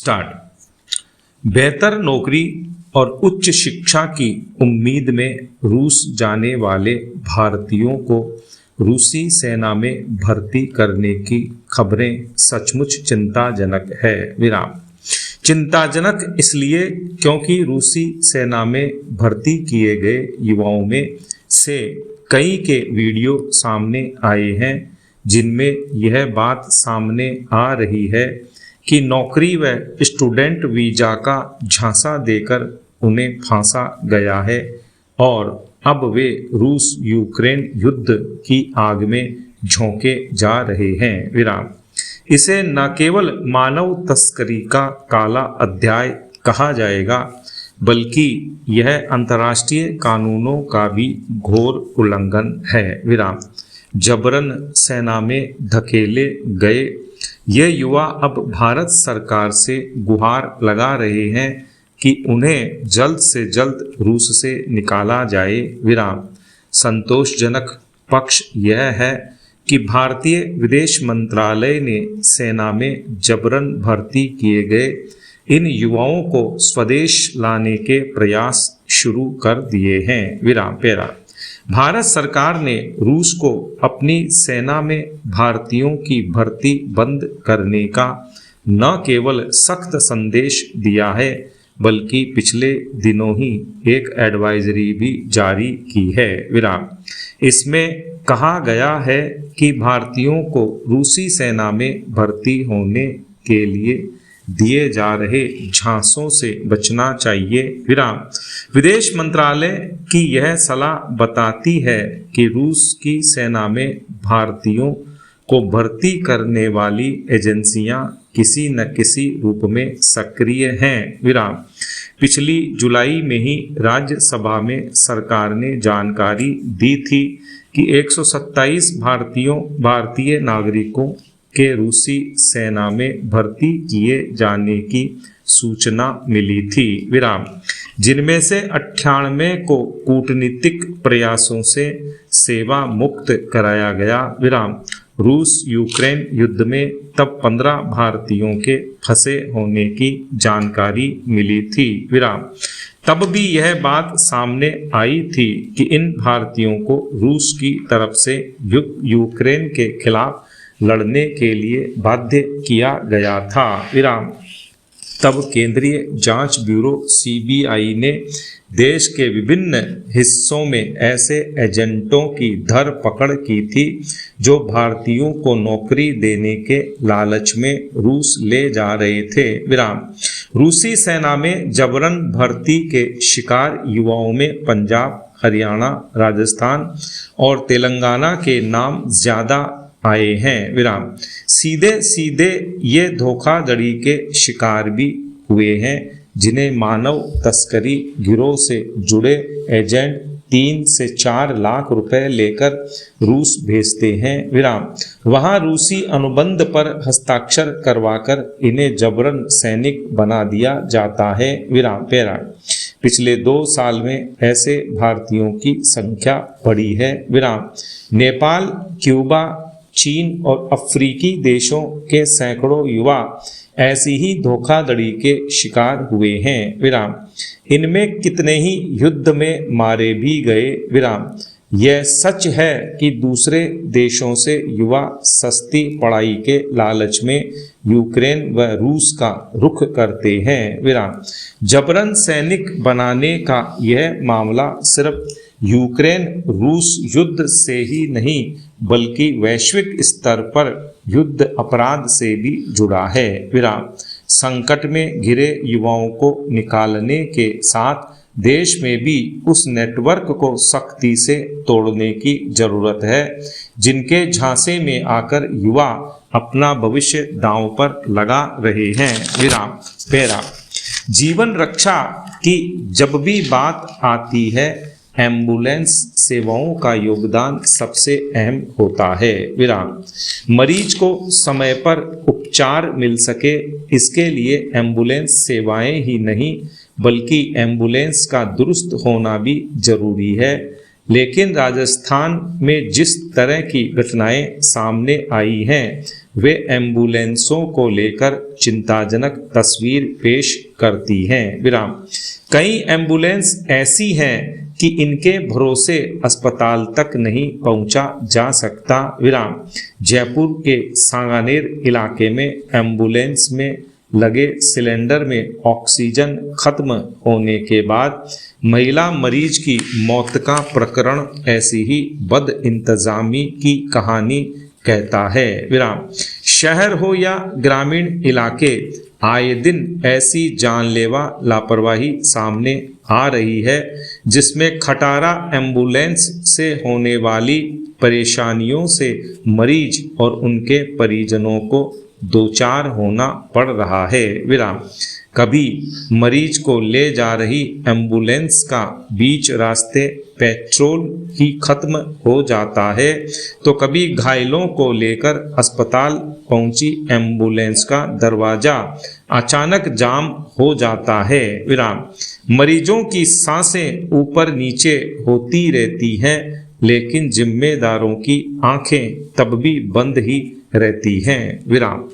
Start. बेहतर नौकरी और उच्च शिक्षा की उम्मीद में रूस जाने वाले भारतीयों को रूसी सेना में भर्ती करने की खबरें सचमुच चिंताजनक है। विराम। चिंताजनक इसलिए क्योंकि रूसी सेना में भर्ती किए गए युवाओं में से कई के वीडियो सामने आए हैं जिनमें यह बात सामने आ रही है कि नौकरी व स्टूडेंट वीजा का झांसा देकर उन्हें फांसा गया है और अब वे रूस यूक्रेन युद्ध की आग में झोंके जा रहे हैं। विराम। इसे न केवल मानव तस्करी का काला अध्याय कहा जाएगा बल्कि यह अंतर्राष्ट्रीय कानूनों का भी घोर उल्लंघन है। विराम। जबरन सेना में धकेले गए ये युवा अब भारत सरकार से गुहार लगा रहे हैं कि उन्हें जल्द से जल्द रूस से निकाला जाए। विराम। संतोषजनक पक्ष यह है कि भारतीय विदेश मंत्रालय ने सेना में जबरन भर्ती किए गए इन युवाओं को स्वदेश लाने के प्रयास शुरू कर दिए हैं। विराम। पेरा। भारत सरकार ने रूस को अपनी सेना में भारतीयों की भर्ती बंद करने का न केवल सख्त संदेश दिया है बल्कि पिछले दिनों ही एक एडवाइजरी भी जारी की है। विराम। इसमें कहा गया है कि भारतीयों को रूसी सेना में भर्ती होने के लिए दिए जा रहे झांसों से बचना चाहिए। विराम। विदेश मंत्रालय की यह सलाह बताती है कि रूस की सेना में भारतीयों को भर्ती करने वाली एजेंसियां किसी न किसी रूप में सक्रिय हैं। विराम। पिछली जुलाई में ही राज्यसभा में सरकार ने जानकारी दी थी कि 127 भारतीय नागरिकों के रूसी सेना में भर्ती किए जाने की सूचना मिली थी। विराम। जिनमें से 98 को कूटनीतिक प्रयासों से सेवा मुक्त कराया गया। विराम। रूस यूक्रेन युद्ध में तब 15 भारतीयों के फंसे होने की जानकारी मिली थी। विराम। तब भी यह बात सामने आई थी कि इन भारतीयों को रूस की तरफ से यूक्रेन के खिलाफ लड़ने के लिए बाध्य किया गया था। विराम। तब केंद्रीय जांच ब्यूरो सीबीआई ने देश के विभिन्न हिस्सों में ऐसे एजेंटों की धरपकड़ की थी जो भारतीयों को नौकरी देने के लालच में रूस ले जा रहे थे। विराम। रूसी सेना में जबरन भर्ती के शिकार युवाओं में पंजाब, हरियाणा, राजस्थान और तेलंगाना के नाम ज्यादा आए हैं। विराम। सीधे सीधे ये धोखाधड़ी के शिकार भी हुए हैं जिन्हें मानव तस्करी गिरोह से जुड़े एजेंट 3 से 4 लाख रुपए लेकर रूस भेजते हैं। विराम। वहां रूसी अनुबंध पर हस्ताक्षर करवाकर इन्हें जबरन सैनिक बना दिया जाता है। विराम। पेरा। पिछले 2 साल में ऐसे भारतीयों की संख्या बढ़ी है। विराम। नेपाल, क्यूबा, चीन और अफ्रीकी देशों के सैकड़ों युवा ऐसी ही धोखाधड़ी के शिकार हुए हैं। विराम। इनमें कितने ही युद्ध में मारे भी गए। विराम। यह सच है कि दूसरे देशों से युवा सस्ती पढ़ाई के लालच में यूक्रेन व रूस का रुख करते हैं। विराम। जबरन सैनिक बनाने का यह मामला सिर्फ यूक्रेन रूस युद्ध से ही नहीं बल्कि वैश्विक स्तर पर युद्ध अपराध से भी जुड़ा है। विराम। संकट में घिरे युवाओं को निकालने के साथ देश में भी उस नेटवर्क को सख्ती से तोड़ने की जरूरत है जिनके झांसे में आकर युवा अपना भविष्य दांव पर लगा रहे हैं। विराम। पेरा। जीवन रक्षा की जब भी बात आती है एम्बुलेंस सेवाओं का योगदान सबसे अहम होता है। विराम। मरीज को समय पर उपचार मिल सके इसके लिए एम्बुलेंस सेवाएं ही नहीं बल्कि एम्बुलेंस का दुरुस्त होना भी जरूरी है। लेकिन राजस्थान में जिस तरह की घटनाएं सामने आई हैं वे एम्बुलेंसों को लेकर चिंताजनक तस्वीर पेश करती हैं। विराम। कई एम्बुलेंस ऐसी हैं कि इनके भरोसे अस्पताल तक नहीं पहुंचा जा सकता। विराम। जयपुर के सांगानेर इलाके में एम्बुलेंस में लगे सिलेंडर में ऑक्सीजन खत्म होने के बाद महिला मरीज की मौत का प्रकरण ऐसी ही बदइंतजामी की कहानी कहता है। विराम। शहर हो या ग्रामीण इलाके, आए दिन ऐसी जानलेवा लापरवाही सामने आ रही है जिसमें खटारा एम्बुलेंस से होने वाली परेशानियों से मरीज और उनके परिजनों को दो चार होना पड़ रहा है। विराम। कभी मरीज को ले जा रही एम्बुलेंस का बीच रास्ते पेट्रोल ही खत्म हो जाता है तो कभी घायलों को लेकर अस्पताल पहुंची एम्बुलेंस का दरवाजा अचानक जाम हो जाता है। विराम। मरीजों की सांसें ऊपर नीचे होती रहती हैं लेकिन जिम्मेदारों की आंखें तब भी बंद ही रहती हैं। विराम।